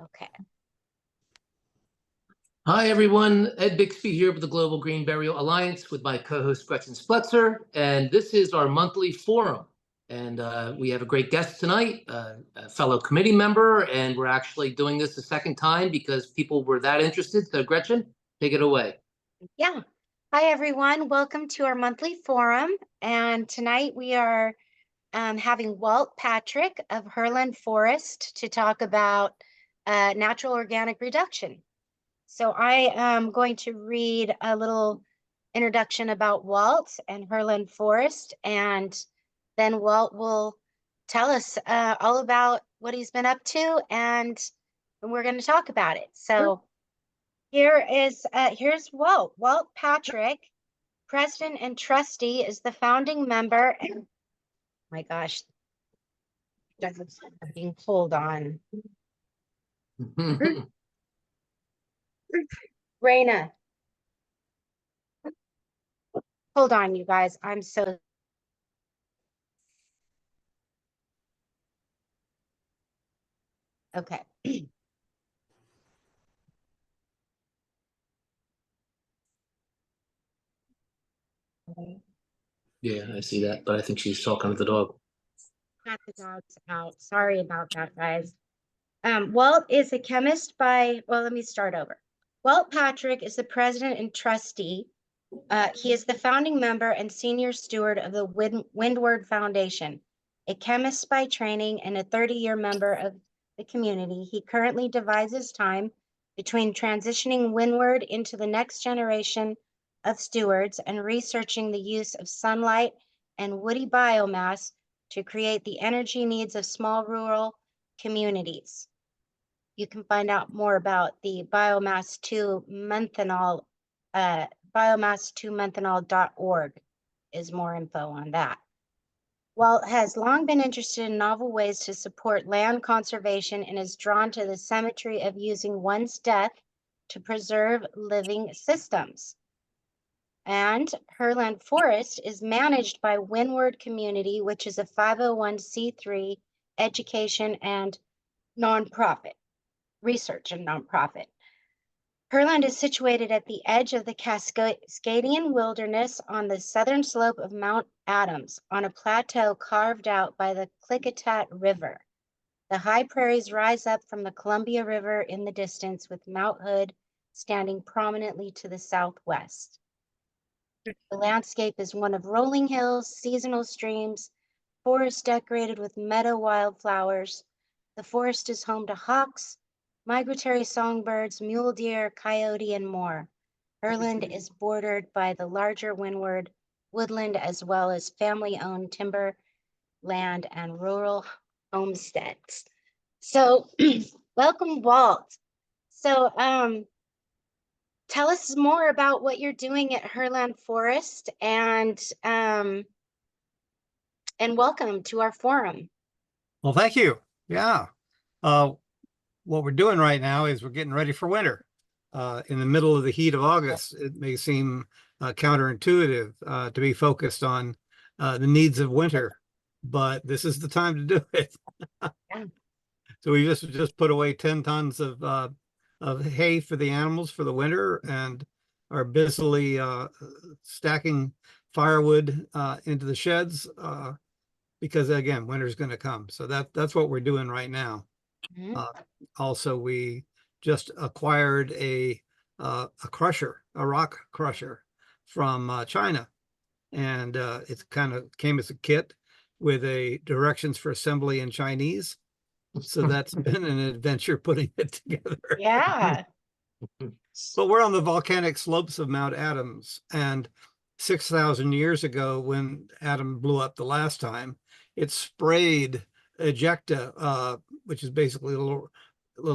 Okay. Hi, everyone. Ed Bixby here with the Global Green Burial Alliance with my co-host Gretchen Spletzer. And this is our monthly forum. And we have a great guest tonight, a fellow committee member. And we're actually doing this a second time because people were that interested. So Gretchen, take it away. Yeah. Hi, everyone. Welcome to our monthly forum. And tonight we are having Walt Patrick of Herland Forest to talk about natural organic reduction. So I am going to read a little introduction about Walt and Herland Forest, and then Walt will tell us all about what he's been up to, and we're going to talk about it. So here's Walt Patrick, president and trustee, is the founding member. And my gosh, being pulled on. Raina. Hold on, you guys. I'm so. Okay. Yeah, I see that, but I think she's talking to the dog. Got the dogs out. Sorry about that, guys. Walt is a chemist by, well, let me start over. Walt Patrick is the president and trustee. He is the founding member and senior steward of the Windward Foundation, a chemist by training and a 30-year member of the community. He currently divides his time between transitioning Windward into the next generation of stewards and researching the use of sunlight and woody biomass to create the energy needs of small rural communities. You can find out more about the biomass 2 methanol, biomass2methanol.org is more info on that. Walt has long been interested in novel ways to support land conservation and is drawn to the symmetry of using one's death to preserve living systems. And Herland Forest is managed by Windward Community, which is a 501c3 education and nonprofit, research and nonprofit. Herland is situated at the edge of the Cascadian wilderness on the southern slope of Mount Adams on a plateau carved out by the Klickitat River. The high prairies rise up from the Columbia River in the distance, with Mount Hood standing prominently to the southwest. The landscape is one of rolling hills, seasonal streams, forests decorated with meadow wildflowers. The forest is home to hawks, migratory songbirds, mule deer, coyote, and more. Herland is bordered by the larger Windward woodland, as well as family-owned timber land and rural homesteads. So welcome, Walt. So tell us more about what you're doing at Herland Forest, and welcome to our forum. Well, thank you. Yeah. What we're doing right now is we're getting ready for winter. In the middle of the heat of August, it may seem counterintuitive to be focused on the needs of winter, but this is the time to do it. Yeah. So we just put away 10 tons of hay for the animals for the winter, and are busily stacking firewood into the sheds because, again, winter's going to come. So that's what we're doing right now. Mm-hmm. Also, we just acquired a crusher, a rock crusher from China, and it kind of came as a kit with a directions for assembly in Chinese. So that's been an adventure putting it together. Yeah. But we're on the volcanic slopes of Mount Adams, and 6,000 years ago, when Adam blew up the last time, it sprayed ejecta, which is basically little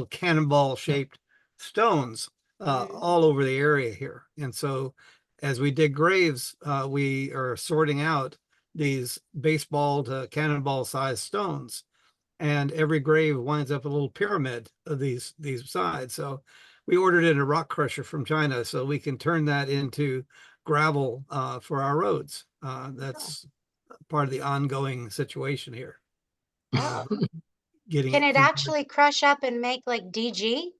cannonball-shaped stones all over the area here. And so as we dig graves, we are sorting out these baseball to cannonball-sized stones, and every grave winds up a little pyramid of these sides. So we ordered in a rock crusher from China so we can turn that into gravel for our roads. That's part of the ongoing situation here. getting Can it it actually crush up and make like DG?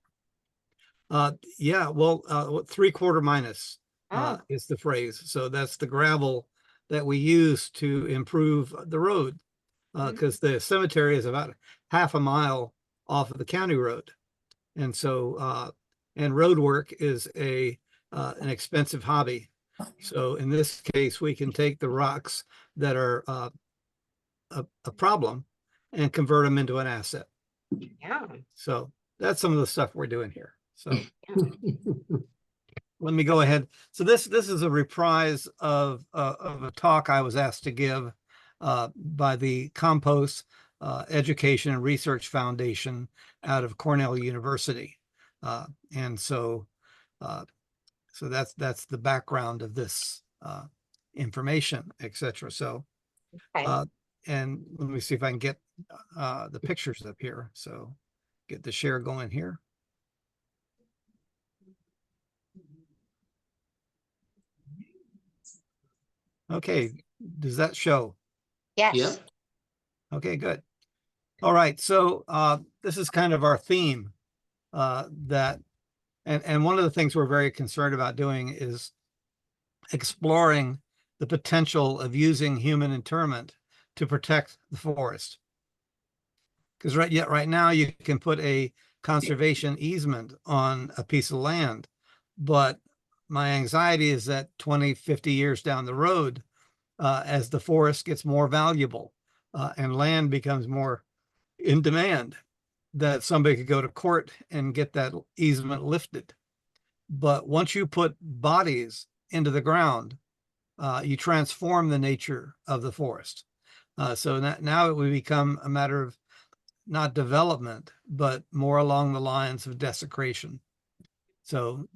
Yeah, well, 3/4 minus Oh, is the phrase. So that's the gravel that we use to improve the road, because the cemetery is about half a mile off of the county road. And so, and road work is an expensive hobby. So in this case, we can take the rocks that are a problem and convert them into an asset. yeah. So that's some of the stuff we're doing here. So let me go ahead. So this is a reprise of a talk I was asked to give by the Compost Education and Research Foundation out of Cornell University. And so so that's the background of this information, etc. So Okay. and let me see if I can get the pictures up here. So get the share going here. Okay, does that show? Yes. Yep. Okay, good. All right, so this is kind of our theme that, and one of the things we're very concerned about doing is exploring the potential of using human interment to protect the forest. Because right now you can put a conservation easement on a piece of land, but my anxiety is that 20, 50 years down the road, as the forest gets more valuable and land becomes more in demand, that somebody could go to court and get that easement lifted. But once you put bodies into the ground, you transform the nature of the forest. So now it would become a matter of not development, but more along the lines of desecration. So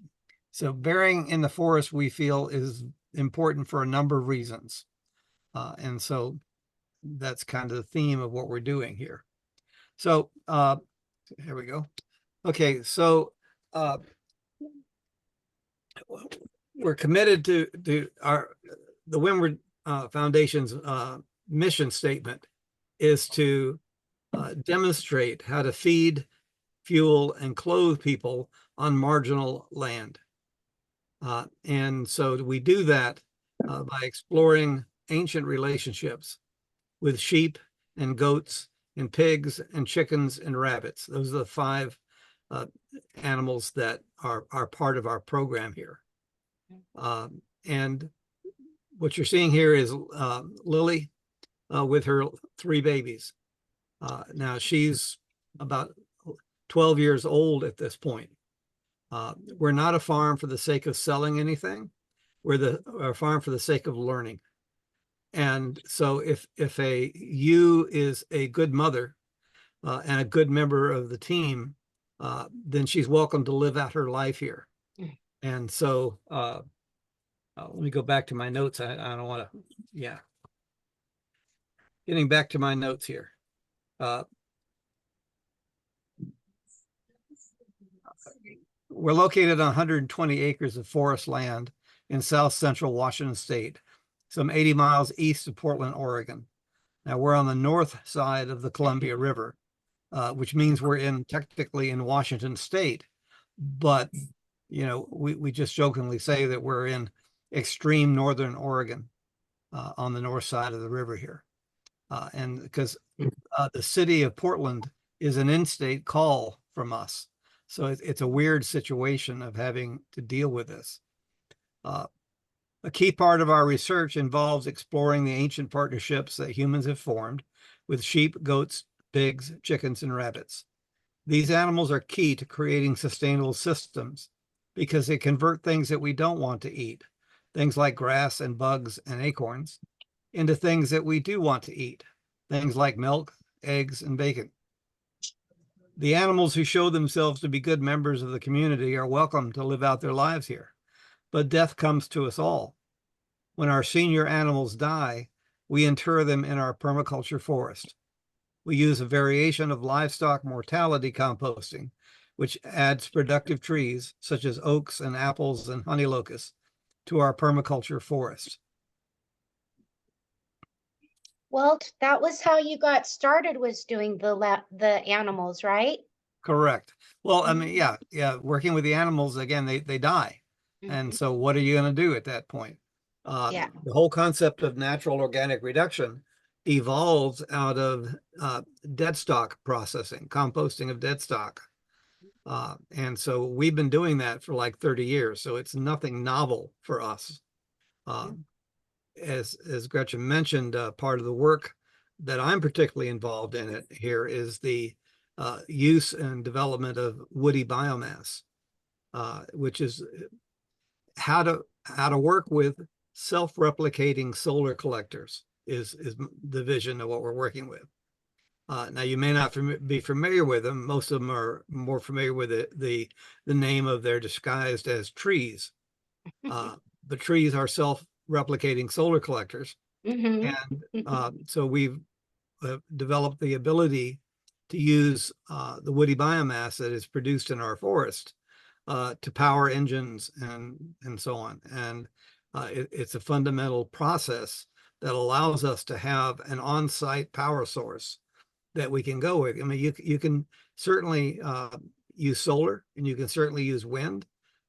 burying in the forest, we feel, is important for a number of reasons. And so that's kind of the theme of what we're doing here. So here we go. Okay, so we're committed to the Windward Foundation's mission statement is to demonstrate how to feed, fuel, and clothe people on marginal land. And so we do that by exploring ancient relationships with sheep and goats and pigs and chickens and rabbits. Those are the 5 animals that are part of our program here. And what you're seeing here is Lily with her 3 babies. Now she's about 12 years old at this point. We're not a farm for the sake of selling anything. We're a farm for the sake of learning. And so if a ewe is a good mother and a good member of the team, then she's welcome to live out her life here. And so let me go back to my notes. I don't want to, yeah. Getting back to my notes here. We're located on 120 acres of forest land in south central Washington state, some 80 miles east of Portland, Oregon. Now we're on the north side of the Columbia River, which means we're technically in Washington state, but you know, we just jokingly say that we're in extreme northern Oregon on the north side of the river here. And because the city of Portland is an in-state call from us. So it's a weird situation of having to deal with this. A key part of our research involves exploring the ancient partnerships that humans have formed with sheep, goats, pigs, chickens, and rabbits. These animals are key to creating sustainable systems because they convert things that we don't want to eat, things like grass and bugs and acorns, into things that we do want to eat, things like milk, eggs, and bacon. The animals who show themselves to be good members of the community are welcome to live out their lives here, but death comes to us all. When our senior animals die, we inter them in our permaculture forest. We use a variation of livestock mortality composting, which adds productive trees such as oaks and apples and honey locusts to our permaculture forest. Walt, that was how you got started, was doing the animals, right? Correct. Well, I mean, Mhm. yeah, working with the animals, again, they die. And Mhm. so what are you going to do at that point? Yeah. The whole concept of natural organic reduction evolves out of dead stock processing, composting of dead stock. And so we've been doing that for like 30 years. So it's nothing novel for us. Mhm. As Gretchen mentioned, part of the work that I'm particularly involved in it here is the use and development of woody biomass, which is how to work with self-replicating solar collectors is the vision of what we're working with. Now you may not be familiar with them. Most of them are more familiar with the name of they're disguised as trees. The trees are self-replicating solar collectors. Mhm. And so we've developed the ability to use the woody biomass that is produced in our forest to power engines and so on. And it's a fundamental process that allows us to have an on-site power source that we can go with. I mean, you can certainly use solar and you can certainly use wind,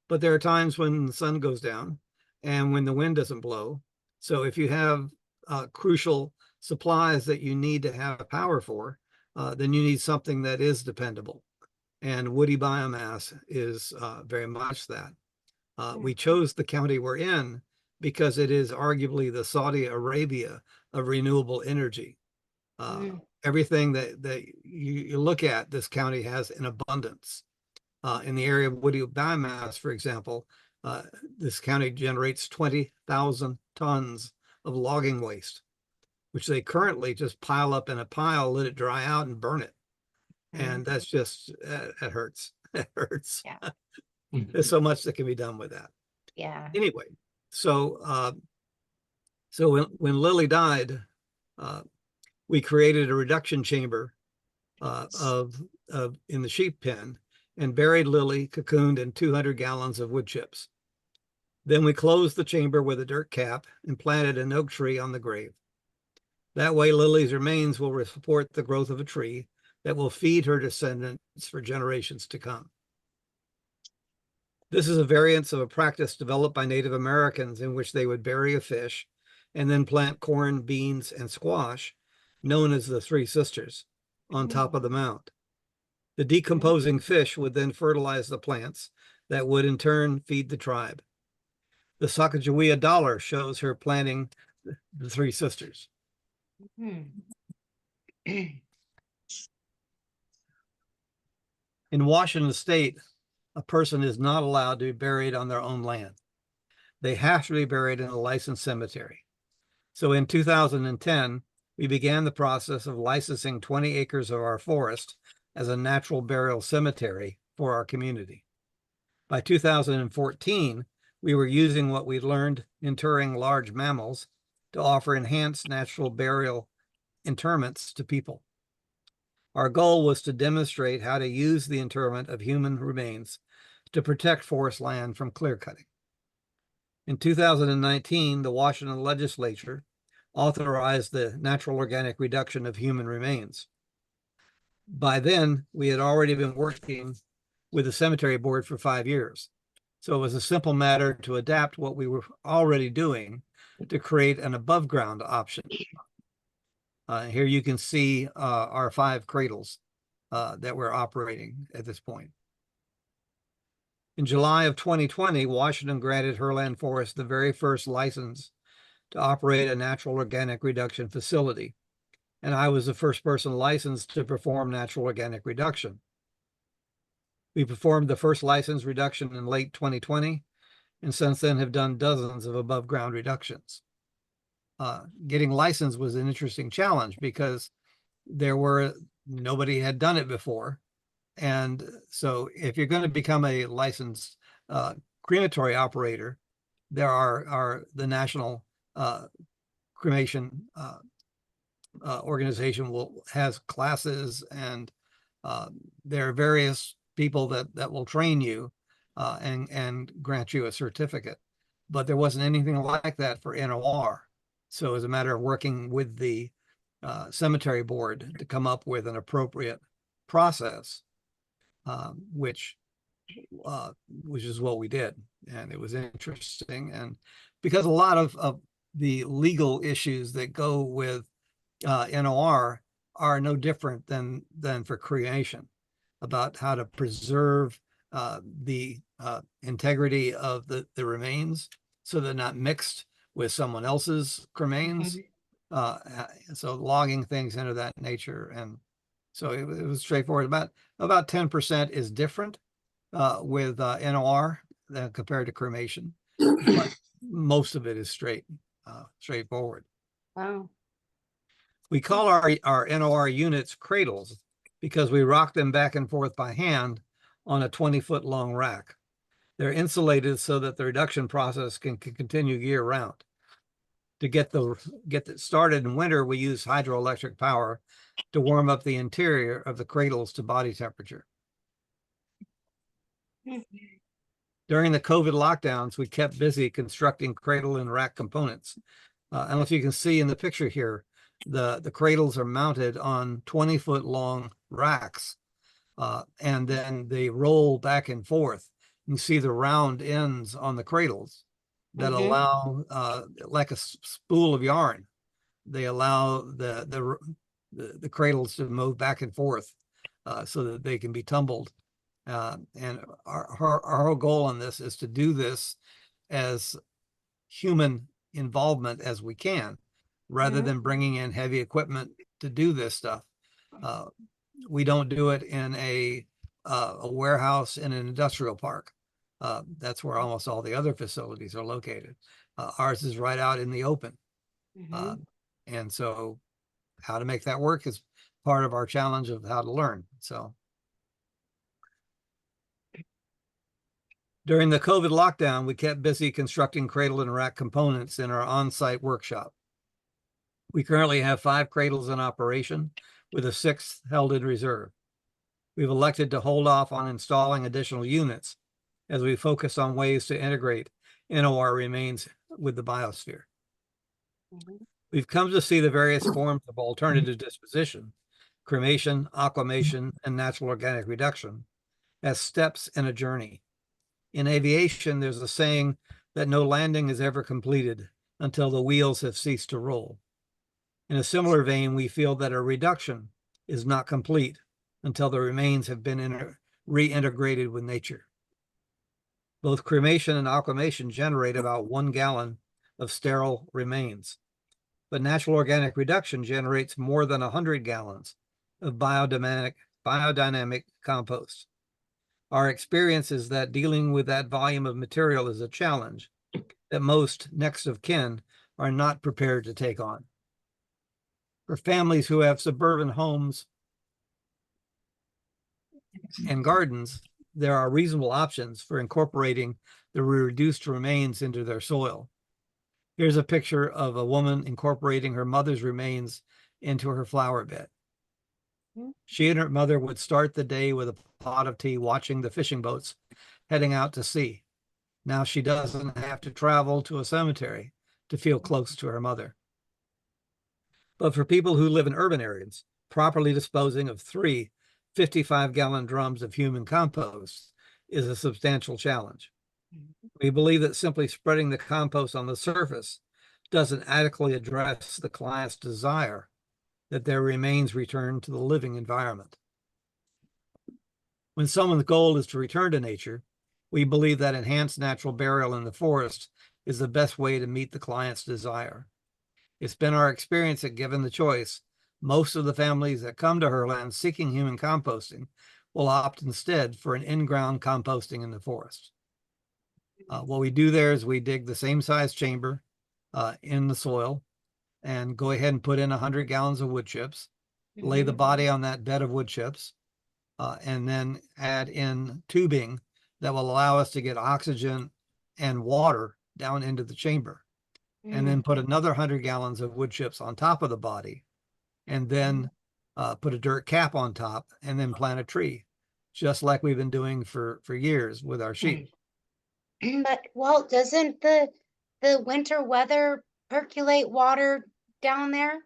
but there are times when the sun goes down and when the wind doesn't blow. So if you have crucial supplies that you need to have power for, then you need something that is dependable. And woody biomass is very much that. We chose the county we're in because it is arguably the Saudi Arabia of renewable energy. Mhm. Everything that you look at, this county has in abundance. In the area of woody biomass, for example, this county generates 20,000 tons of logging waste, which they currently just pile up in a pile, let it dry out and burn it. And that's just, it hurts. It hurts. Yeah. There's so much that can be done with that. Yeah. Anyway, so so when Lily died, we created a reduction chamber of in the sheep pen and buried Lily cocooned in 200 gallons of wood chips. Then we closed the chamber with a dirt cap and planted an oak tree on the grave. That way, Lily's remains will support the growth of a tree that will feed her descendants for generations to come. This is a variance of a practice developed by Native Americans in which they would bury a fish and then plant corn, beans, and squash, known as the Three Sisters, on top of the mound. The decomposing fish would then fertilize the plants that would in turn feed the tribe. The Sacagawea dollar shows her planting the Three Sisters. Mhm. In Washington state, a person is not allowed to be buried on their own land. They have to be buried in a licensed cemetery. So in 2010, we began the process of licensing 20 acres of our forest as a natural burial cemetery for our community. By 2014, we were using what we learned interring large mammals to offer enhanced natural burial interments to people. Our goal was to demonstrate how to use the interment of human remains to protect forest land from clear cutting. In 2019, the Washington legislature authorized the natural organic reduction of human remains. By then, we had already been working with the cemetery board for 5 years. So it was a simple matter to adapt what we were already doing to create an above ground option. Here you can see our 5 cradles that we're operating at this point. In July of 2020, Washington granted Herland Forest the very first license to operate a natural organic reduction facility. And I was the first person licensed to perform natural organic reduction. We performed the first license reduction in late 2020, and since then have done dozens of above ground reductions. Getting licensed was an interesting challenge because nobody had done it before. And so if you're going to become a licensed crematory operator, there are the National Cremation organization has classes, and there are various people that will train you and grant you a certificate. But there wasn't anything like that for NOR. So as a matter of working with the cemetery board to come up with an appropriate process, which is what we did. And it was interesting. And because a lot of the legal issues that go with NOR are no different than for cremation, about how to preserve the integrity of the remains so they're not mixed with someone else's cremains. So logging things into that nature. And so it was straightforward. About 10% is different with NOR compared to cremation, but most of it is straightforward. Wow. We call our NOR units cradles because we rock them back and forth by hand on a 20-foot long rack. They're insulated so that the reduction process can continue year round. To get it started in winter, we use hydroelectric power to warm up the interior of the cradles to body temperature. During the COVID lockdowns, we kept busy constructing cradle and rack components. I don't know if you can see in the picture here, the cradles are mounted on 20-foot long racks, and then they roll back and forth. You see the round ends on the cradles that allow, like a spool of yarn, they allow the cradles to move back and forth so that they can be tumbled. And our whole goal on this is to do this as human involvement as we can, rather than bringing in heavy equipment to do this stuff. We don't do it in a warehouse in an industrial park. That's where almost all the other facilities are located. Ours is right out in the open. And so how to make that work is part of our challenge of how to learn. So during the COVID lockdown, we kept busy constructing cradle and rack components in our on-site workshop. We currently have 5 cradles in operation, with a 6th held in reserve. We've elected to hold off on installing additional units as we focus on ways to integrate NOR remains with the biosphere. We've come to see the various forms of alternative disposition, cremation, aquamation, and natural organic reduction, as steps in a journey. In aviation, there's a saying that no landing is ever completed until the wheels have ceased to roll. In a similar vein, we feel that a reduction is not complete until the remains have been reintegrated with nature. Both cremation and aquamation generate about 1 gallon of sterile remains, but natural organic reduction generates more than 100 gallons of biodynamic compost. Our experience is that dealing with that volume of material is a challenge that most next of kin are not prepared to take on. For families who have suburban homes and gardens, there are reasonable options for incorporating the reduced remains into their soil. Here's a picture of a woman incorporating her mother's remains into her flower bed. She and her mother would start the day with a pot of tea, watching the fishing boats heading out to sea. Now she doesn't have to travel to a cemetery to feel close to her mother. But for people who live in urban areas, properly disposing of 3 55-gallon drums of human compost is a substantial challenge. We believe that simply spreading the compost on the surface doesn't adequately address the client's desire that their remains return to the living environment. When someone's goal is to return to nature, we believe that enhanced natural burial in the forest is the best way to meet the client's desire. It's been our experience that, given the choice, most of the families that come to Herland seeking human composting will opt instead for an in-ground composting in the forest. What we do there is we dig the same size chamber in the soil and go ahead and put in 100 gallons of wood chips, lay the body on that bed of wood chips, and then add in tubing that will allow us to get oxygen and water down into the chamber. And then put another 100 gallons of wood chips on top of the body, and then put a dirt cap on top, and then plant a tree, just like we've been doing for years with our sheep. But Walt, doesn't the winter weather percolate water down there?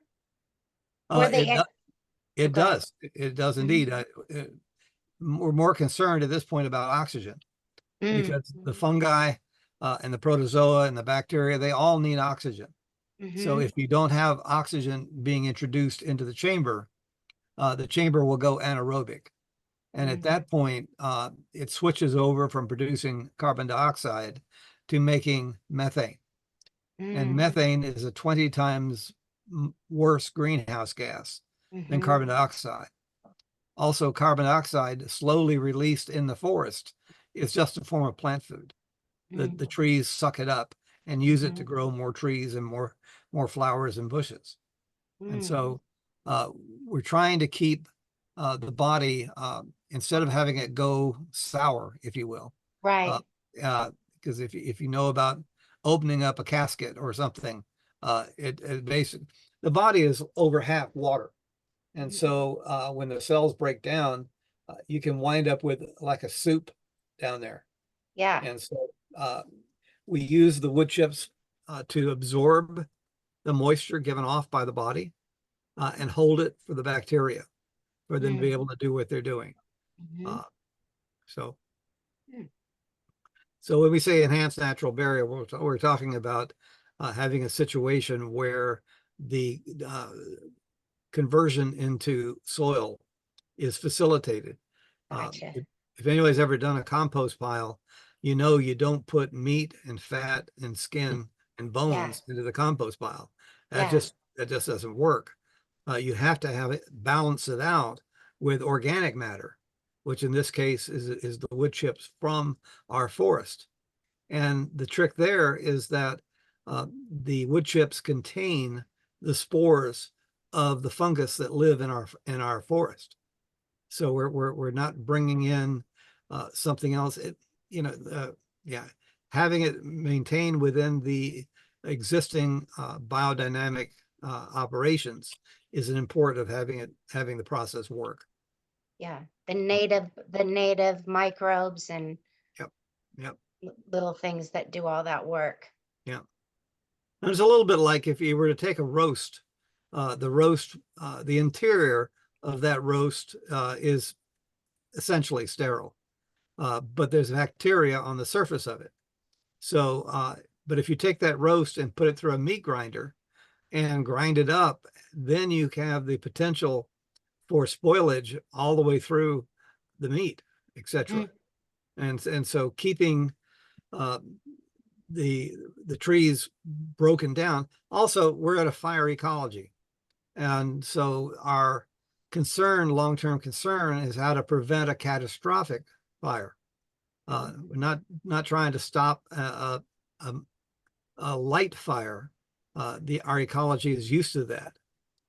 Were they? It Go ahead. does. It does indeed. We're more concerned at this point about oxygen because the fungi and the protozoa and the bacteria, they all need oxygen. So if you don't have oxygen being introduced into the chamber will go anaerobic. And at that point, it switches over from producing carbon dioxide to making methane. And methane is a 20 times worse greenhouse gas than carbon dioxide. Also, carbon dioxide slowly released in the forest is just a form of plant food. The trees suck it up and use it to grow more trees and more flowers and bushes. And so we're trying to keep the body, instead of having it go sour, if you will. Right. Because if you know about opening up a casket or something, it basically, the body is over half water. And so when the cells break down, you can wind up with like a soup down there. Yeah. And so we use the wood chips to absorb the moisture given off by the body and hold it for the bacteria for them to be able to do what they're doing. So when we say enhanced natural barrier, we're talking about having a situation where the conversion into soil is facilitated. Gotcha. If anybody's ever done a compost pile, you know you don't put meat and fat and skin and bones into the compost pile. That just doesn't work. You have to have it balance it out with organic matter, which in this case is the wood chips from our forest. And the trick there is that the wood chips contain the spores of the fungus that live in our forest. So we're not bringing in something else. Having it maintained within the existing biodynamic operations is an important of having the process work. Yeah, the native microbes and little things that do all that work. Yeah, and it's a little bit like if you were to take a roast, the interior of that roast is essentially sterile, but there's bacteria on the surface of it. So, but if you take that roast and put it through a meat grinder and grind it up, then you have the potential for spoilage all the way through the meat, etc. And so keeping the trees broken down. Also, we're at a fire ecology, and so our long-term concern is how to prevent a catastrophic fire. We're not trying to stop a light fire. Our ecology is used to that.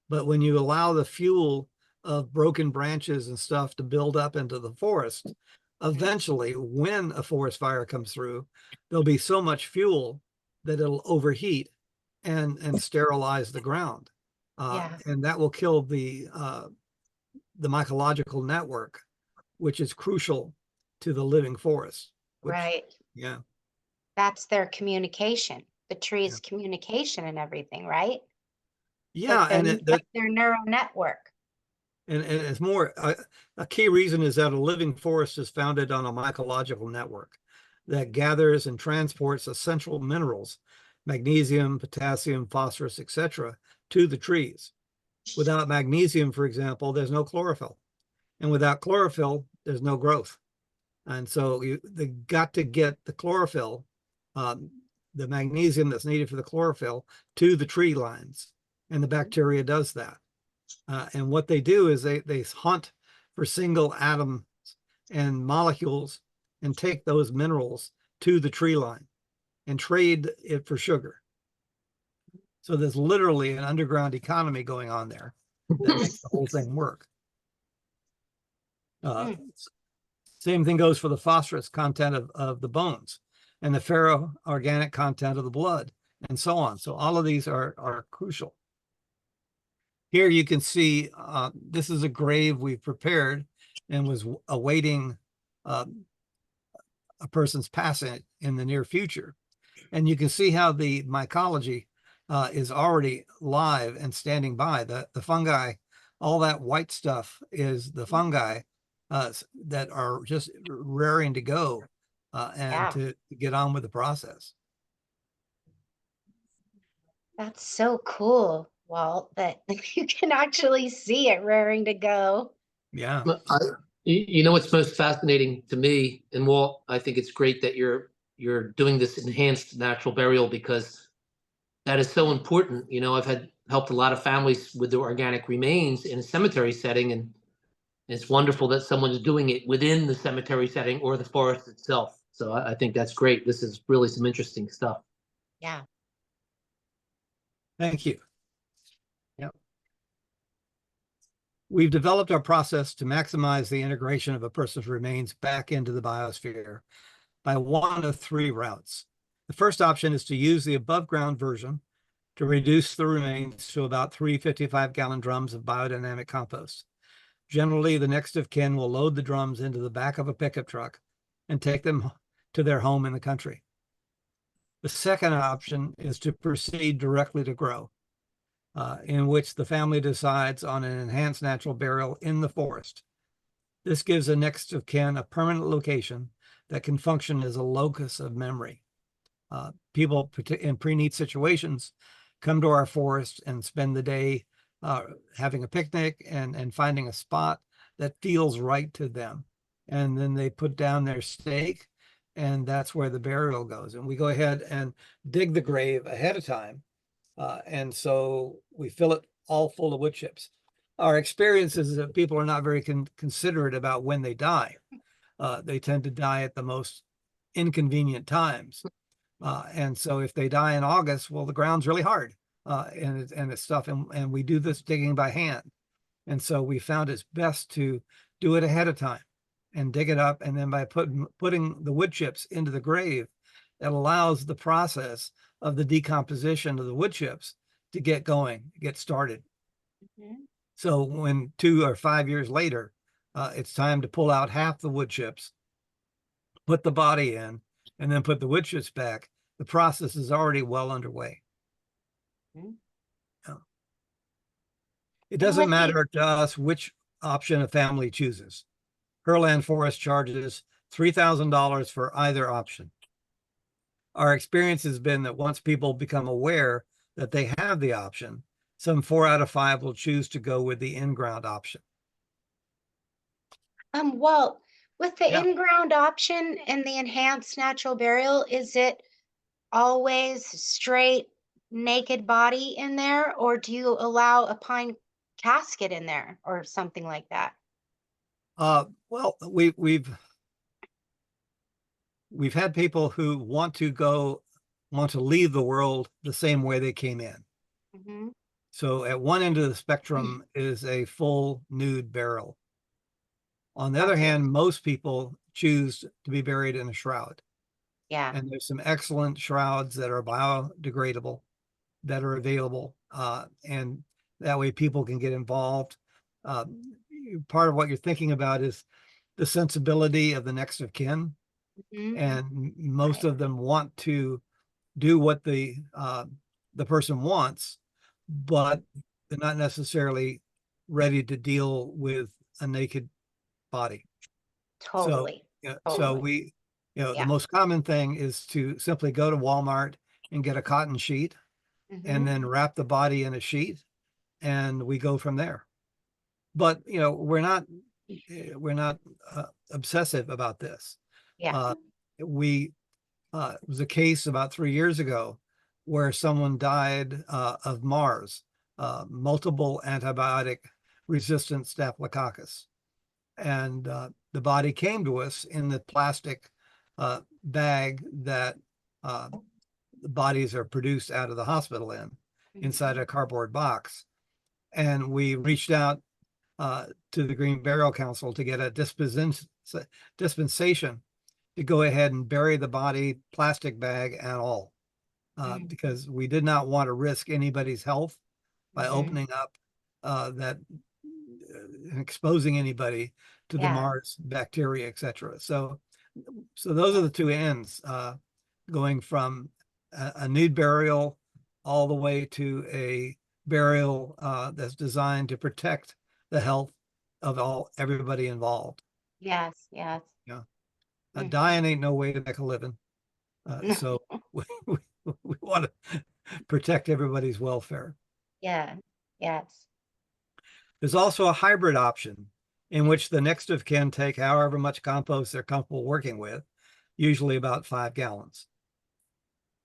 But when you allow the fuel of broken branches and stuff to build up into the forest, eventually, when a forest fire comes through, there'll be so much fuel that it'll overheat and sterilize the ground. And that will kill the mycological network, which is crucial to the living forest. Right. Yeah. That's their communication, the tree's communication and everything, right? Yeah, like their neural network. And it's more, a key reason is that a living forest is founded on a mycological network that gathers and transports essential minerals, magnesium, potassium, phosphorus, etc., to the trees. Without magnesium, for example, there's no chlorophyll. And without chlorophyll, there's no growth. And so they got to get the chlorophyll, the magnesium that's needed for the chlorophyll, to the tree lines. And the bacteria does that. And what they do is they hunt for single atoms and molecules and take those minerals to the tree line and trade it for sugar. So there's literally an underground economy going on there that makes the whole thing work. Same thing goes for the phosphorus content of the bones and the ferroorganic content of the blood and so on. So all of these are crucial. Here you can see this is a grave we've prepared and was awaiting a person's passing in the near future. And you can see how the mycology is already live and standing by. The fungi, all that white stuff is the fungi that are just raring to go and Yeah. to get on with the process. That's so cool, Walt, that you can actually see it raring to go. Yeah. You know what's most fascinating to me, and Walt, I think it's great that you're doing this enhanced natural burial, because that is so important. You know, I've helped a lot of families with their organic remains in a cemetery setting, and it's wonderful that someone's doing it within the cemetery setting or the forest itself. So I think that's great. This is really some interesting stuff. Yeah. Thank you. Yep. We've developed our process to maximize the integration of a person's remains back into the biosphere by one of three routes. The first option is to use the above ground version to reduce the remains to about 3 55-gallon drums of biodynamic compost. Generally, the next of kin will load the drums into the back of a pickup truck and take them to their home in the country. The second option is to proceed directly to grow, in which the family decides on an enhanced natural burial in the forest. This gives a next of kin a permanent location that can function as a locus of memory. People in pre-need situations come to our forest and spend the day having a picnic and finding a spot that feels right to them. And then they put down their stake, and that's where the burial goes. And we go ahead and dig the grave ahead of time. And so we fill it all full of wood chips. Our experience is that people are not very considerate about when they die. They tend to die at the most inconvenient times. And so if they die in August, well, the ground's really hard and it's tough. And we do this digging by hand. And so we found it's best to do it ahead of time and dig it up. And then by putting the wood chips into the grave, it allows the process of the decomposition of the wood chips to get going, get started. Mhm. So when 2 or 5 years later, it's time to pull out half the wood chips, put the body in, and then put the wood chips back, the process is already well underway. Mhm. It And doesn't with the matter to us which option a family chooses. Herland Forest charges $3,000 for either option. Our experience has been that once people become aware that they have the option, some 4 out of 5 will choose to go with the in-ground option. Walt, with the Yeah. in-ground option and the enhanced natural burial, is it always straight naked body in there, or do you allow a pine casket in there or something like that? Well, we've had people who want to leave the world the same way they came in. Hmm. So at one end of the spectrum is a full nude burial. On the other Gotcha. hand, most people choose to be buried in a shroud. Yeah. And there's some excellent shrouds that are biodegradable that are available. And that way people can get involved. Part of what you're thinking about is the sensibility of the next of kin. Mhm. And most of them want to do what the person wants, but they're not necessarily ready to deal with a naked body. So, Totally. yeah, so Totally. the Yeah. most common thing is to simply go to Walmart and get a cotton sheet and Hmm. then wrap the body in a sheet, and we go from there. But we're not obsessive about this. Yeah. We It was a case about 3 years ago where someone died of MARS, multiple antibiotic resistant staphylococcus. And the body came to us in the plastic bag that the bodies are produced out of the hospital inside a cardboard box. And we reached out to the Green Burial Council to get a dispensation to go ahead and bury the body, plastic bag and all, because we did not want to risk anybody's health by Mhm. opening up that exposing anybody to the Yeah. MARS bacteria, etc. So those are the two ends, going from a nude burial all the way to a burial that's designed to protect the health of everybody involved. Yes, yes. Yeah. Mhm. Dying ain't no way to make a living. So we want to protect everybody's welfare. Yeah, yes. There's also a hybrid option in which the next of kin take however much compost they're comfortable working with, usually about 5 gallons.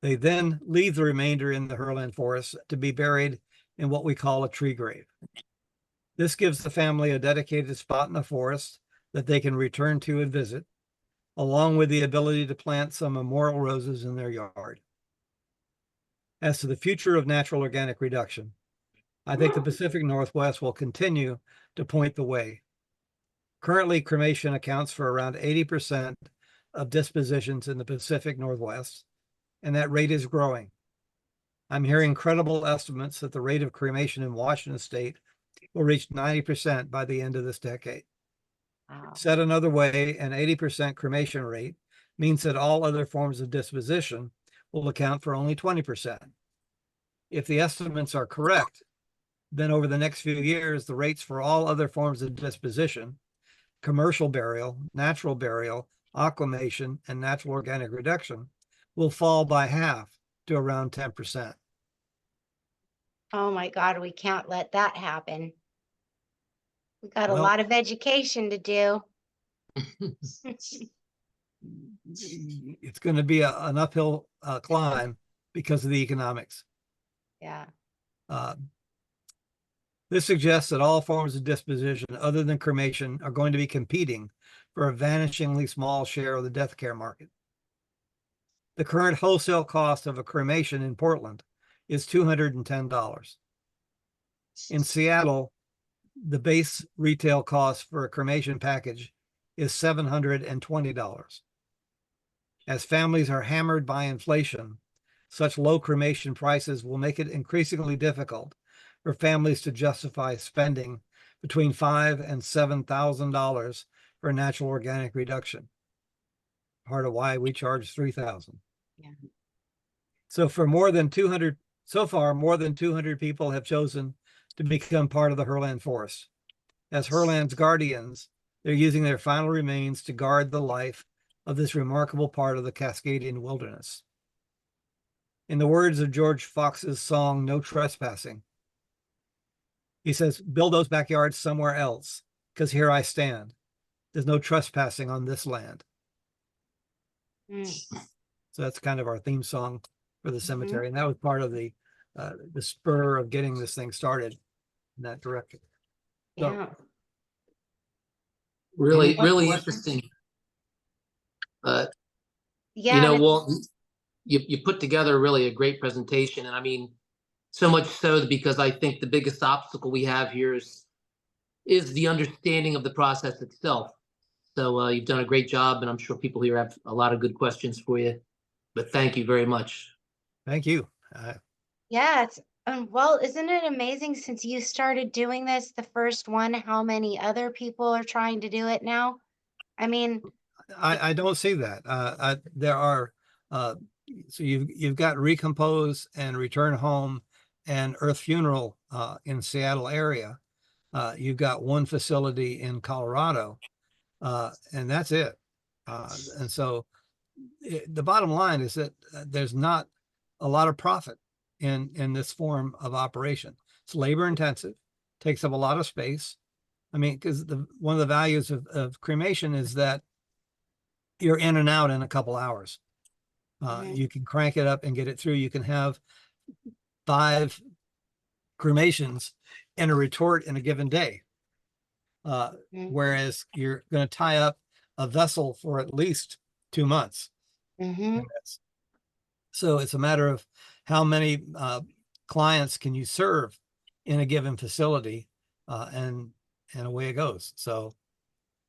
They then leave the remainder in the Herland Forest to be buried in what we call a tree grave. This gives the family a dedicated spot in the forest that they can return to and visit, along with the ability to plant some memorial roses in their yard. As to the future of natural organic reduction, I think the Pacific Northwest will continue to point the way. Currently, cremation accounts for around 80% of dispositions in the Pacific Northwest, and that rate is growing. I'm hearing credible estimates that the rate of cremation in Washington state will reach 90% by the end of this decade. Wow. Said another way, an 80% cremation rate means that all other forms of disposition will account for only 20%. If the estimates are correct, then over the next few years, the rates for all other forms of disposition, commercial burial, natural burial, aquamation, and natural organic reduction, will fall by half to around 10%. Oh my God, we can't let that happen. We got a Well, lot of education to do. it's going to be an uphill climb because of the economics. Yeah. This suggests that all forms of disposition other than cremation are going to be competing for a vanishingly small share of the death care market. The current wholesale cost of a cremation in Portland is $210. In Seattle, the base retail cost for a cremation package is $720. As families are hammered by inflation, such low cremation prices will make it increasingly difficult for families to justify spending between $5,000 and $7,000 for natural organic reduction. Part of why we charge $3,000. Yeah. So more than 200 people have chosen to become part of the Herland Forest. As Herland's guardians, they're using their final remains to guard the life of this remarkable part of the Cascadian wilderness. In the words of George Fox's song, No Trespassing, he says, build those backyards somewhere else, because here I stand. There's no trespassing on this land. So that's kind of our theme song for the cemetery. And that was part of the spur of getting this thing started in that direction. So, Yeah. Really questions? interesting. Yeah. Walt, you put together really a great presentation. And I mean, so much so that because I think the biggest obstacle we have here is the understanding of the process itself. So you've done a great job, and I'm sure people here have a lot of good questions for you. But thank you very much. Thank you. Yeah. It's, well, isn't it amazing since you started doing this, the first one, how many other people are trying to do it now? I mean, I don't see that. There are so you've got Recompose and Return Home and Earth Funeral in Seattle area. You've got one facility in Colorado, and that's it. And so the bottom line is that there's not a lot of profit in this form of operation. It's labor intensive, takes up a lot of space. I mean, because one of the values of cremation is that you're in and out in a couple hours. You can crank it up and get it through. You can have 5 cremations in a retort in a given day. Whereas you're going to tie up a vessel for at least 2 months. So it's a matter of how many clients can you serve in a given facility, and away it goes. So,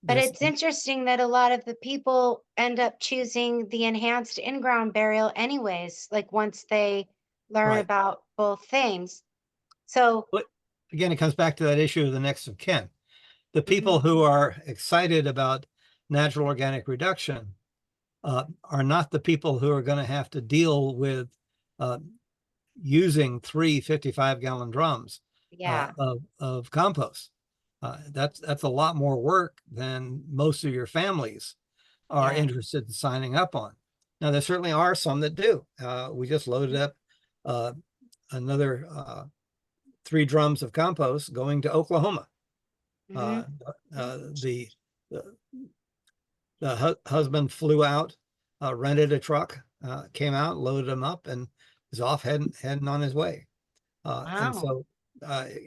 but it's interesting that a lot of the people end up choosing the enhanced in-ground burial anyways, like once they learn about both things. So but again, it comes back to that issue of the next of kin. The people who are excited about natural organic reduction are not the people who are going to have to deal with using 3 55-gallon drums Yeah. of compost. That's a lot more work than most of your families are Yeah. interested in signing up on. Now, there certainly are some that do. We just loaded up another 3 drums of compost going to Oklahoma. Mhm. The husband flew out, rented a truck, came out, loaded him up, and is off heading on his way. And Wow. so,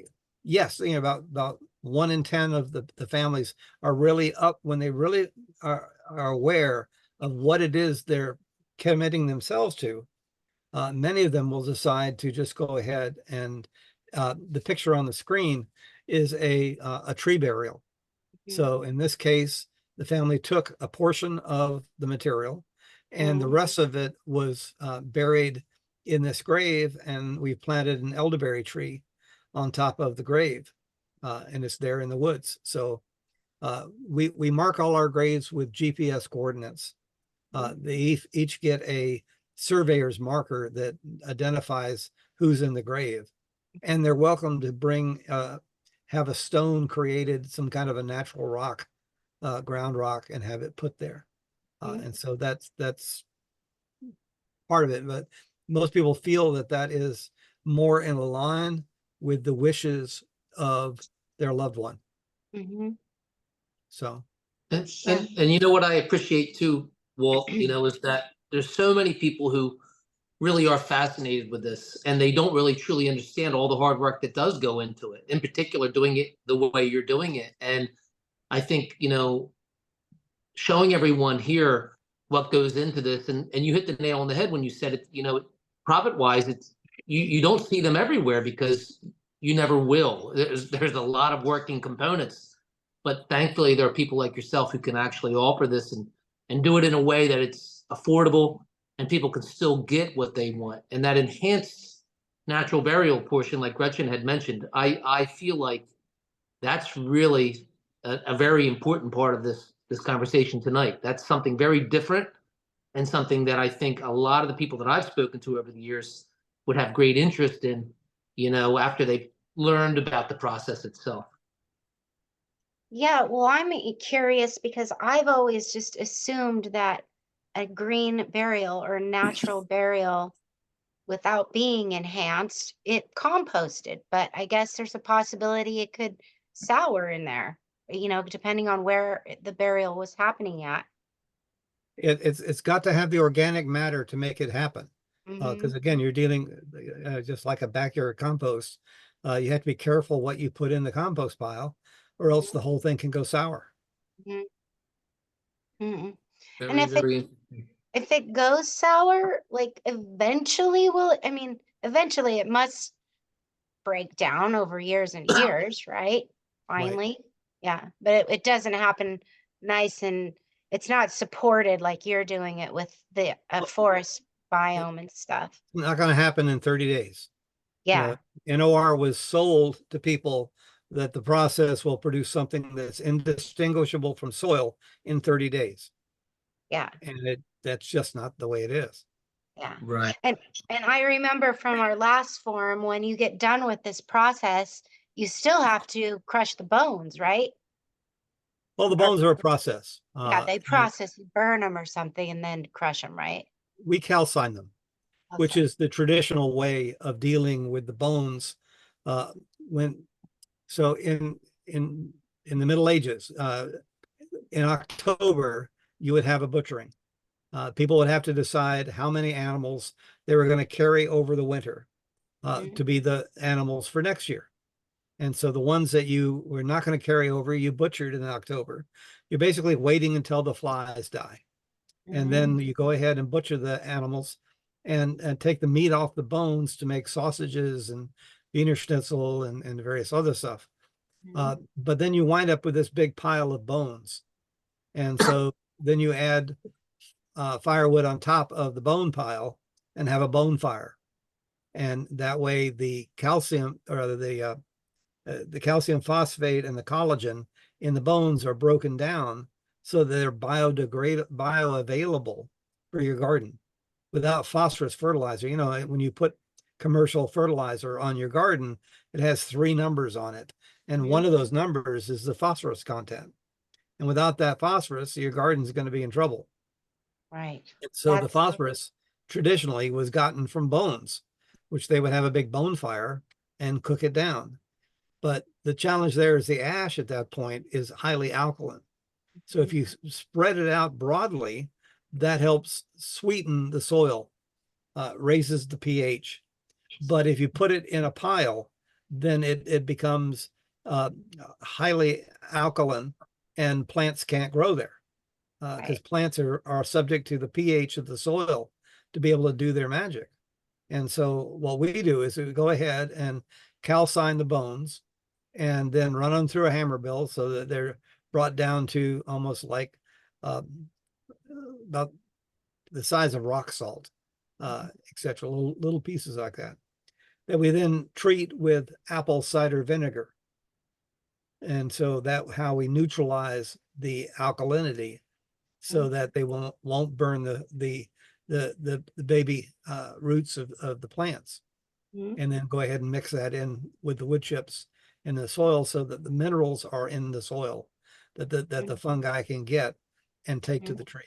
yes, about 1 in 10 of the families are really up when they really are aware of what it is they're committing themselves to. Many of them will decide to just go ahead and the picture on the screen is a tree burial. Mhm. So in this case, the family took a portion of the material and the Mhm. rest of it was buried in this grave, and we planted an elderberry tree on top of the grave, and it's there in the woods. So we mark all our graves with GPS coordinates. They each get a surveyor's marker that identifies who's in the grave, and they're welcome to bring have a stone created, some kind of a natural rock, ground rock, and have it put there. Mhm. And so that's part of it. But most people feel that that is more in line with the wishes of their loved one. Mhm. So And you know what I appreciate too, Walt, is that there's so many people who really are fascinated with this, and they don't really truly understand all the hard work that does go into it, in particular doing it the way you're doing it. And I think, showing everyone here what goes into this, and you hit the nail on the head when you said it, profit wise, it's you don't see them everywhere because you never will. There's a lot of working components, but thankfully there are people like yourself who can actually offer this and do it in a way that it's affordable and people can still get what they want. And that enhanced natural burial portion, like Gretchen had mentioned, I feel like that's really a very important part of this conversation tonight. That's something very different and something that I think a lot of the people that I've spoken to over the years would have great interest in, after they've learned about the process itself. Yeah, well, I'm curious because I've always just assumed that a green burial or natural burial without being enhanced, it composted, but I guess there's a possibility it could sour in there, depending on where the burial was happening at. it's got to have the organic matter to make it happen. Because Hmm. again, you're dealing just like a backyard compost. You have to be careful what you put in the compost pile, or else the whole thing can go sour. Hmm. Hmm. And Very, if it very interesting. if it goes sour, like eventually eventually it must break down over years and years, right? Right. Finally. Yeah. But it doesn't happen nice and it's not supported like you're doing it with the forest It's biome and stuff. not going to happen in 30 days. Yeah. NOR was sold to people that the process will produce something that's indistinguishable from soil in 30 days. Yeah. And that's just not the way it is. Yeah. Right. And I remember from our last forum, when you get done with this process, you still have to crush the bones, right? Well, the Or bones are a process. yeah, they And process, burn them or something, and then crush them, right? we calcine them, which Okay. is the traditional way of dealing with the bones. Uh, when so in the Middle Ages, in October, you would have a butchering. People would have to decide how many animals they were going to carry over the winter to be the animals for next year. And so the ones that you were not going to carry over, you butchered in October. You're basically waiting until the flies die. And Mm-hmm. then you go ahead and butcher the animals and take the meat off the bones to make sausages and Wiener Schnitzel and various other stuff. But then you wind up with this big pile of bones. And so then you add firewood on top of the bone pile and have a bone fire. And that way the calcium or the calcium phosphate and the collagen in the bones are broken down so that they're bioavailable for your garden without phosphorus fertilizer. When you put commercial fertilizer on your garden, it has 3 numbers on it. And one of those numbers is the phosphorus content. And without that phosphorus, your garden's going to be in trouble. Right. And so the That's- phosphorus traditionally was gotten from bones, which they would have a big bone fire and cook it down. But the challenge there is the ash at that point is highly alkaline. So if you spread it out broadly, that helps sweeten the soil, raises the pH. But if you put it in a pile, then it becomes highly alkaline and plants can't grow there because plants are subject to the pH of the soil to be able to do their magic. And so what we do is we go ahead and calcine the bones and then run them through a hammer mill so that they're brought down to almost like about the size of rock salt, etc. Little pieces like that we then treat with apple cider vinegar. And so that's how we neutralize the alkalinity so that they won't burn the baby roots of the plants. And then go ahead and mix that in with the wood chips in the soil so that the minerals are in the soil that the fungi can get and take to the tree.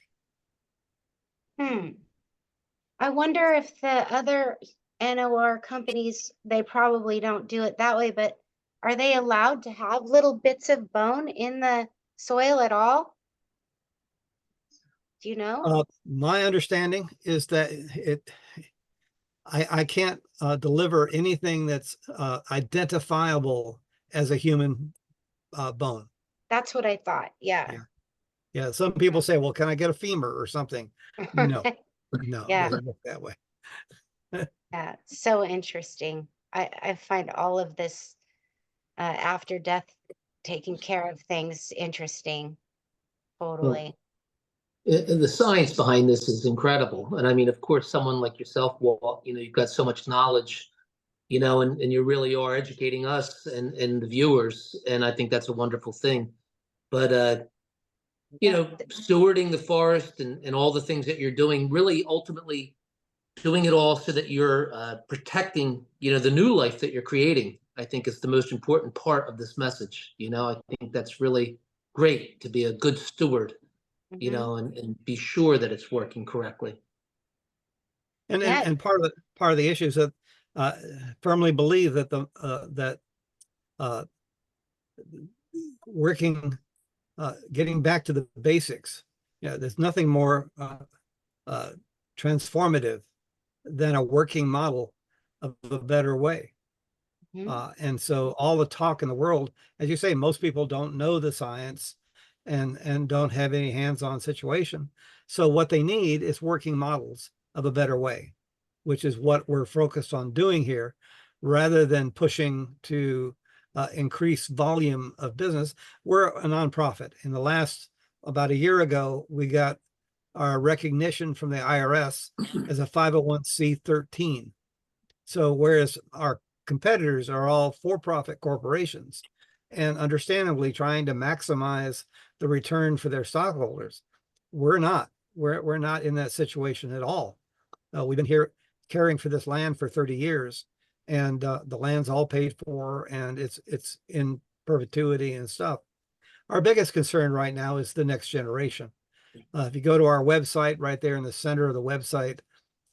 I wonder if the other NOR companies, they probably don't do it that way, but are they allowed to have little bits of bone in the soil at all? Do you know? My understanding is that I can't deliver anything that's identifiable as a human bone. That's what I thought. Yeah. Yeah. Some people say, well, can I get a femur or something? No, no, Yeah. it doesn't work that way. Yeah. So interesting. I find all of this after death taking care of things interesting. Totally. And the science behind this is incredible. And I mean, of course, someone like yourself, Walt, you've got so much knowledge, and you really are educating us and the viewers. And I think that's a wonderful thing. But, stewarding the forest and all the things that you're doing, really ultimately doing it all so that you're protecting, the new life that you're creating, I think is the most important part of this message. I think that's really great to be a good steward. And be sure that it's working correctly. And part of the issue is that firmly believe that getting back to the basics. There's nothing more transformative than a working model of a better way. And so all the talk in the world, as you say, most people don't know the science and don't have any hands-on situation. So what they need is working models of a better way, which is what we're focused on doing here, rather than pushing to increase volume of business. We're a nonprofit. In the last, about a year ago, we got our recognition from the IRS as a 501c13. So whereas our competitors are all for-profit corporations and understandably trying to maximize the return for their stockholders, we're not. We're not in that situation at all. We've been here caring for this land for 30 years, and the land's all paid for, and it's in perpetuity and stuff. Our biggest concern right now is the next generation. If you go to our website, right there in the center of the website,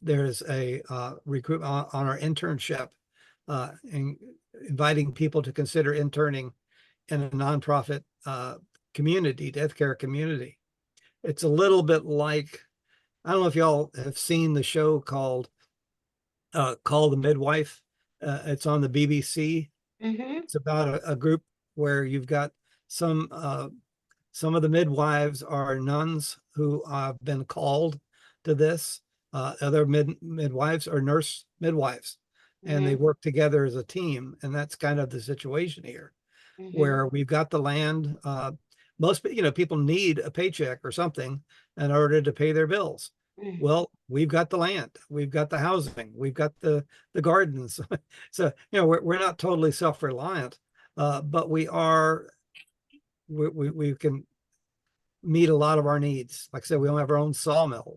there's a recruit on our internship, and inviting people to consider interning in a nonprofit community, death care community. It's a little bit like, I don't know if y'all have seen the show called Call the Midwife. It's on the BBC. It's about a group where you've got some of the midwives are nuns who have been called to this. Other midwives are nurse midwives, and they work together as a team. And that's kind of the situation here, where we've got the land. Most people need a paycheck or something in order to pay their bills. Well, we've got the land, we've got the housing, we've got the gardens. So we're not totally self-reliant, but we can meet a lot of our needs. Like I said, we don't have our own sawmill.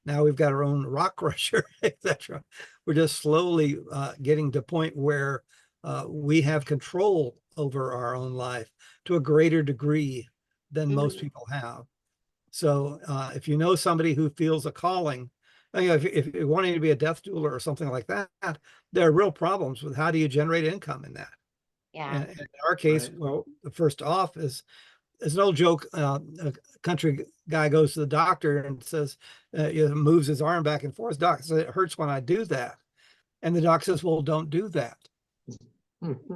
Now we've got our own rock crusher, etc. We're just slowly getting to a point where we have control over our own life to a greater degree than most people have. So if you know somebody who feels a calling, you know, if you're wanting to be a death doula or something like that, there are real problems with how do you generate income in that. Yeah. And in our case, Right. well, the first off is an old joke. A country guy goes to the doctor and says, moves his arm back and forth. Doc says, it hurts when I do that. And the doc says, well, don't do that.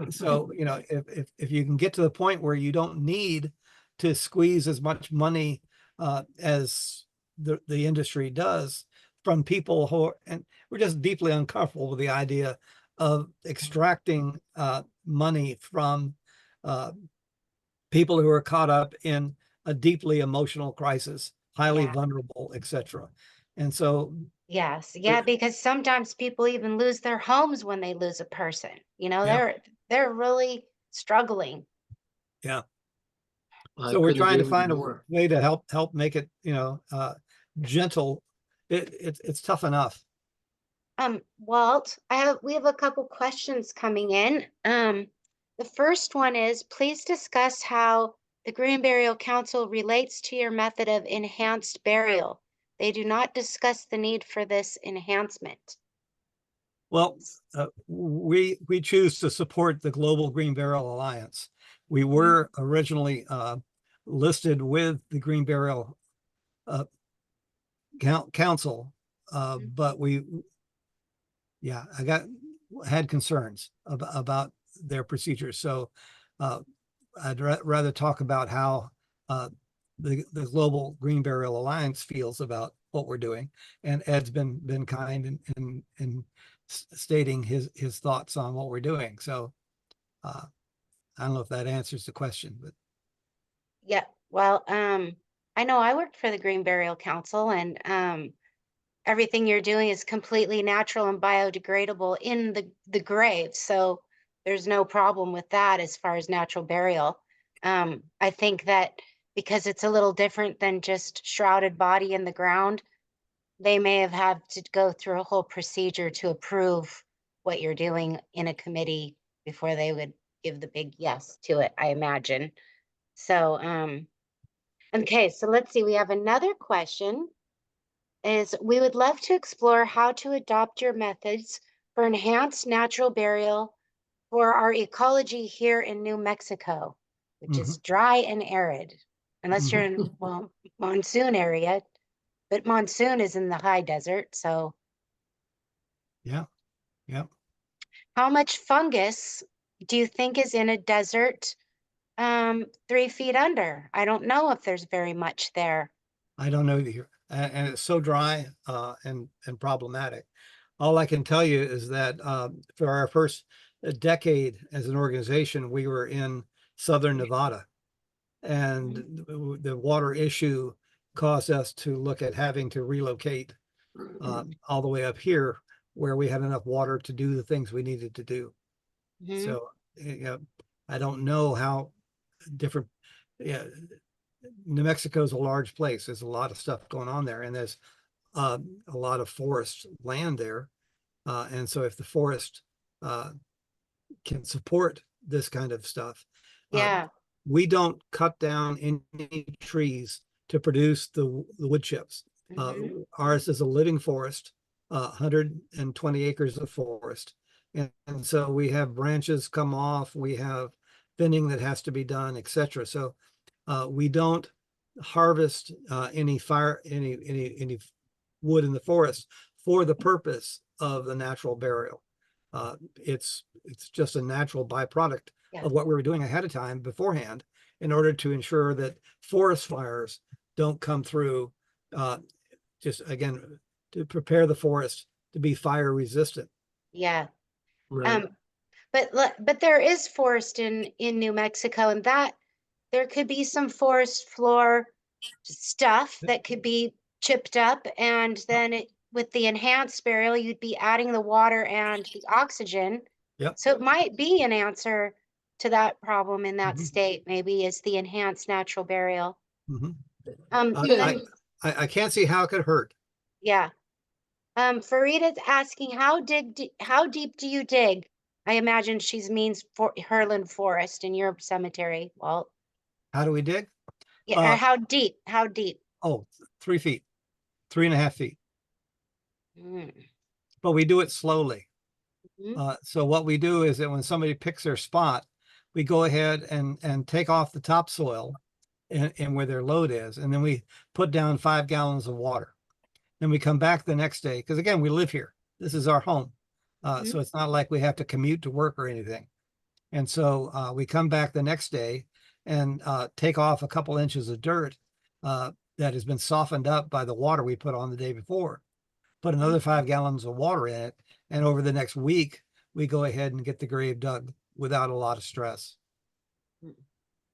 So, you know, if you can get to the point where you don't need to squeeze as much money as the industry does from people who are, and we're just deeply uncomfortable with the idea of extracting money from people who are caught up in a deeply emotional crisis, highly Yeah. vulnerable, etc. And so, Yes. Yeah, because sometimes people even lose their homes when they lose a person. You know, yeah, they're really struggling. yeah. I So we're couldn't trying agree to with you find a more. way to help make it, you know, gentle. It's tough enough. Walt, we have a couple questions coming in. The first one is, please discuss how the Green Burial Council relates to your method of enhanced burial. They do not discuss the need for this enhancement. Well, we choose to support the Global Green Burial Alliance. We were originally listed with the Green Burial Council, but I had concerns about their procedures. So I'd rather talk about how the Global Green Burial Alliance feels about what we're doing. And Ed's been kind in stating his thoughts on what we're doing. So I don't know if that answers the question, but Yeah, well, I know I worked for the Green Burial Council, and everything you're doing is completely natural and biodegradable in the grave. So there's no problem with that as far as natural burial. I think that because it's a little different than just shrouded body in the ground, they may have had to go through a whole procedure to approve what you're doing in a committee before they would give the big yes to it, I imagine. So, okay, so let's see. We have another question is we would love to explore how to adopt your methods for enhanced natural burial for our ecology here in New Mexico, which is dry and arid, unless you're in, well, monsoon area, but monsoon is in the high desert. So yeah. how much fungus do you think is in a desert 3 feet under? I don't know if there's very much there. I don't know either. And it's so dry and problematic. All I can tell you is that for our first decade as an organization, we were in southern Nevada, and the water issue caused us to look at having to relocate all the way up here where we had enough water to do the things we needed to do. So, you know, I don't know how different, yeah, New Mexico is a large place. There's a lot of stuff going on there, and there's a lot of forest land there. And so if the forest can support this kind of stuff, Yeah. we don't cut down any trees to produce the wood chips. Ours is a living forest, 120 acres of forest. And so we have branches come off, we have thinning that has to be done, etc. So we don't harvest any wood in the forest for the purpose of the natural burial. It's just a natural byproduct of what we were doing ahead of time beforehand in order to ensure that forest fires don't come through, just again, to prepare the forest to be fire resistant. Yeah. Right. But there is forest in New Mexico, and that there could be some forest floor stuff that could be chipped up, and then with the enhanced burial, you'd be adding the water and the oxygen. Yep. So it might be an answer to that problem in that state, maybe is the enhanced natural burial. Let me, I can't see how it could hurt. yeah. Farida's asking, how deep do you dig? I imagine she's means for Herland Forest in your cemetery, Walt. How do we dig? Yeah, or how deep? How deep? Oh, 3 feet, 3.5 feet. Mm. But we do it slowly. Mhm. So what we do is that when somebody picks their spot, we go ahead and take off the topsoil and where their load is, and then we put down 5 gallons of water. Then we come back the next day because again, we live here. This is our home, so it's not like we have to commute to work or anything. And so we come back the next day and take off a couple inches of dirt that has been softened up by the water we put on the day before. Put another 5 gallons of water in it, and over the next week, we go ahead and get the grave dug without a lot of stress.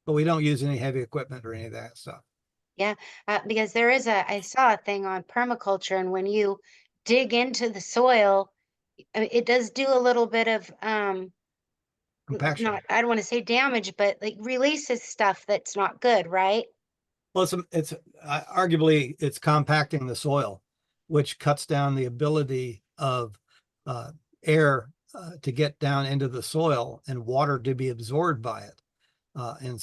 But we don't use any heavy equipment or any of that stuff. Yeah, because I saw a thing on permaculture, and when you dig into the soil, it does do a little bit of Compaction. not, I don't want to say damage, but like releases stuff that's not good, right? Well, it's arguably it's compacting the soil, which cuts down the ability of air to get down into the soil and water to be absorbed by it. And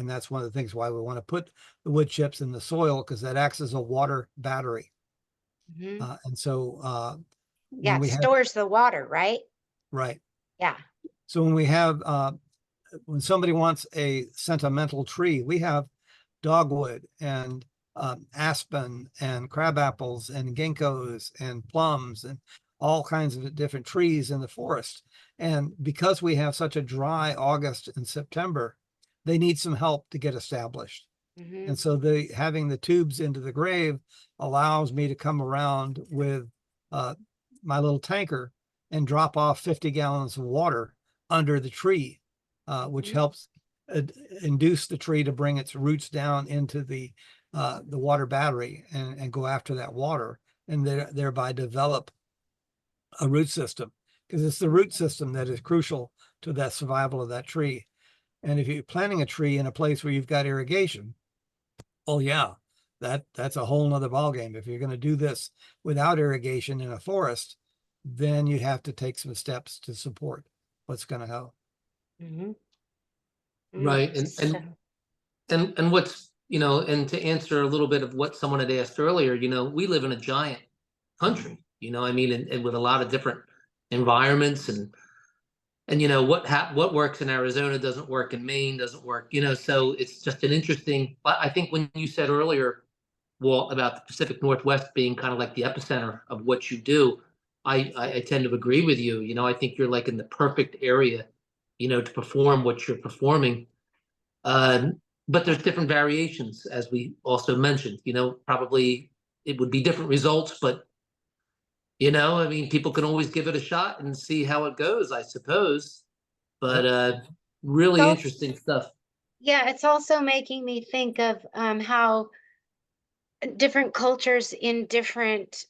that's one of the things why we want to put the wood chips in the soil, because that acts as a water battery. Mhm. When Yeah, we it have, stores the water, right? right. Yeah. So when we have, when somebody wants a sentimental tree, we have dogwood and aspen and crab apples and ginkgos and plums and all kinds of different trees in the forest. And because we have such a dry August and September, they need some help to get established. Mhm. And so having the tubes into the grave allows me to come around with my little tanker and drop off 50 gallons of water under the tree, which Mhm. helps induce the tree to bring its roots down into the water battery and go after that water, and thereby develop a root system, because it's the root system that is crucial to that survival of that tree. And if you're planting a tree in a place where you've got irrigation, oh yeah, that's a whole nother ballgame. If you're going to do this without irrigation in a forest, then you have to take some steps to support what's going to go. Mhm. Right. And what's, and to answer a little bit of what someone had asked earlier, we live in a giant country, I mean, and with a lot of different environments and what works in Arizona doesn't work in Maine, doesn't work, so it's just an interesting, I think when you said earlier, Walt, about the Pacific Northwest being kind of like the epicenter of what you do, I tend to agree with you. I think you're like in the perfect area, to perform what you're performing. But there's different variations, as we also mentioned, probably it would be different results, but I mean, people can always give it a shot and see how it goes, I suppose. But really So, interesting stuff. yeah, it's also making me think of how different cultures in different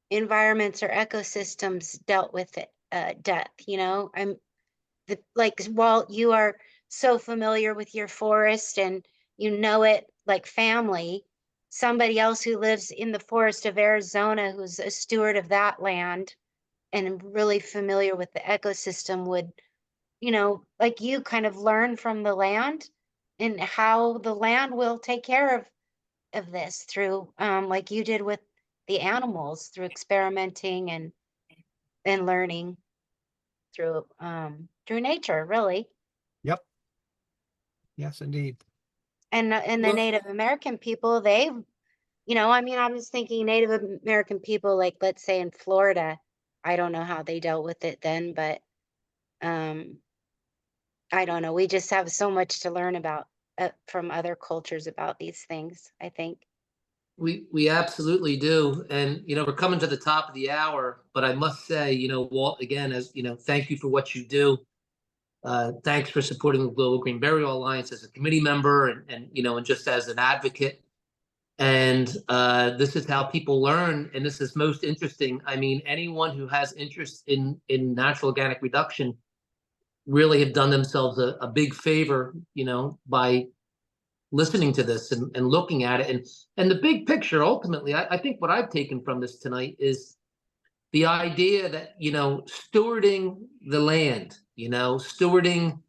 environments or ecosystems dealt with it, death. Like, Walt, you are so familiar with your forest and you know it like family. Somebody else who lives in the forest of Arizona, who's a steward of that land and really familiar with the ecosystem, would, like you, kind of learn from the land and how the land will take care of this through, like you did with the animals, through experimenting and learning through nature, really. Yep. Yes, indeed. And the Well, Native American people, I mean, I was thinking Native American people, like, let's say in Florida, I don't know how they dealt with it then, but um, I don't know. We just have so much to learn about from other cultures about these things, I think. we absolutely do. And we're coming to the top of the hour, but I must say, Walt, again, as thank you for what you do. Thanks for supporting the Global Green Burial Alliance as a committee member and just as an advocate. And this is how people learn, and this is most interesting. I mean, anyone who has interest in natural organic reduction really have done themselves a big favor, by listening to this and looking at it. And the big picture, ultimately, I think what I've taken from this tonight is the idea that, stewarding the land, stewarding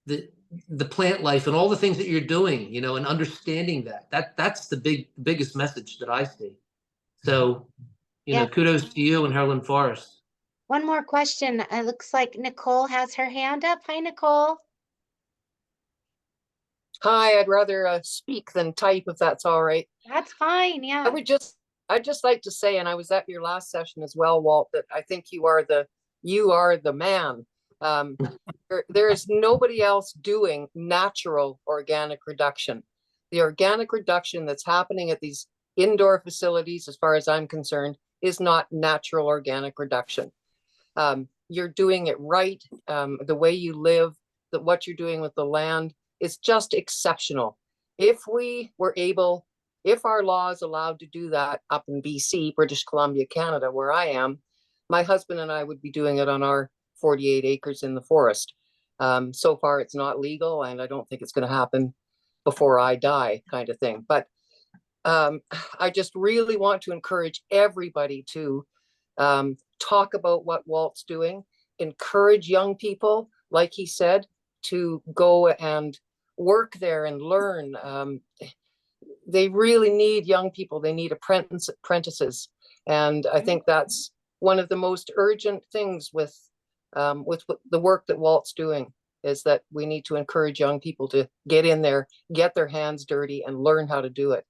the plant life and all the things that you're doing, and understanding that's the biggest message that I see. So, kudos to you and Herland Forest. One more question. It looks like Nicole has her hand up. Hi, Nicole. Hi, I'd rather speak than type if that's all right. That's fine. Yeah. I'd just like to say, and I was at your last session as well, Walt, that I think you are the man. There is nobody else doing natural organic reduction. The organic reduction that's happening at these indoor facilities, as far as I'm concerned, is not natural organic reduction. You're doing it right. The way you live, what you're doing with the land is just exceptional. If our laws allowed to do that up in BC, British Columbia, Canada, where I am, my husband and I would be doing it on our 48 acres in the forest. So far, it's not legal, and I don't think it's going to happen before I die, kind of thing. But I just really want to encourage everybody to talk about what Walt's doing, encourage young people, like he said, to go and work there and learn. They really need young people. They need apprentices. And I think that's one of the most urgent things with the work that Walt's doing, is that we need to encourage young people to get in there, get their hands dirty and learn how to do it.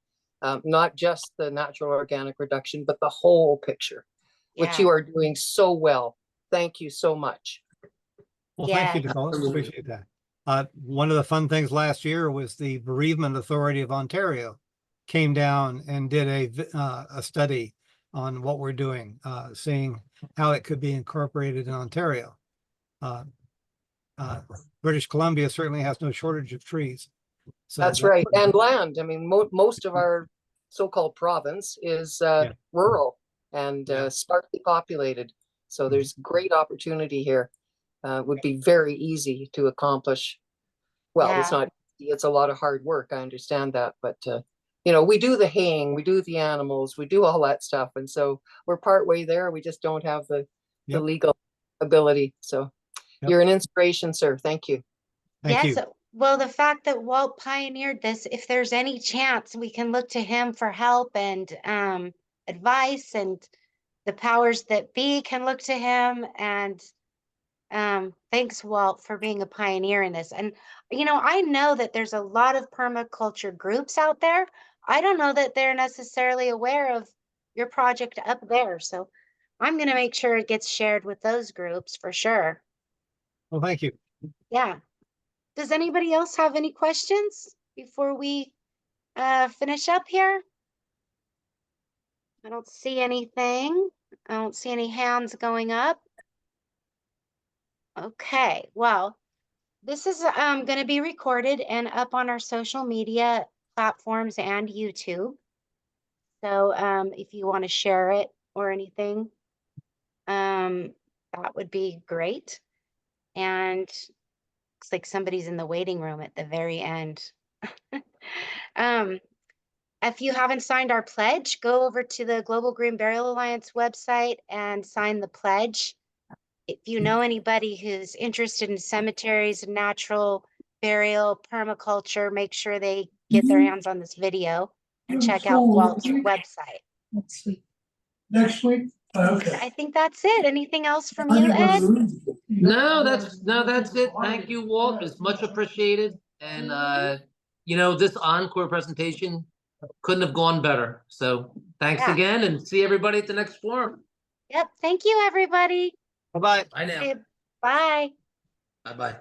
Not just the natural organic reduction, but the whole picture, which you are doing so well. Thank you so much. Well, thank you, Nicole. I appreciate that. One of the fun things last year was the Bereavement Authority of Ontario came down and did a study on what we're doing, seeing how it could be incorporated in Ontario. British Columbia certainly has no shortage of trees. So that's right. And land. I mean, most of our so-called province is rural and sparsely populated. So there's great opportunity here. Would be very easy to accomplish. Well, it's not easy. It's a lot of hard work. I understand that. But, we do the haying, we do the animals, we do all that stuff. And so we're partway there. We just don't have the legal ability. So you're an inspiration, sir. Thank you. Thank you. Well, the fact that Walt pioneered this, if there's any chance we can look to him for help and advice, and the powers that be can look to him. And thanks, Walt, for being a pioneer in this. And, I know that there's a lot of permaculture groups out there. I don't know that they're necessarily aware of your project up there. So I'm going to make sure it gets shared with those groups for sure. Well, thank you. Yeah. Does anybody else have any questions before we finish up here? I don't see anything. I don't see any hands going up. Okay, well, this is going to be recorded and up on our social media platforms and YouTube. So if you want to share it or anything, that would be great. And looks like somebody's in the waiting room at the very end. If you haven't signed our pledge, go over to the Global Green Burial Alliance website and sign the pledge. If you know anybody who's interested in cemeteries, natural burial, permaculture, make sure they get their hands on this video and check out Walt's website. Let's see. Next week? Okay. I think that's it. Anything else from you, Ed? No, that's it. Thank you, Walt. It's much appreciated. And this encore presentation couldn't have gone better. So thanks again, and see everybody at the next forum. Yep. Thank you, everybody. Bye-bye. Bye now. Bye. Bye-bye.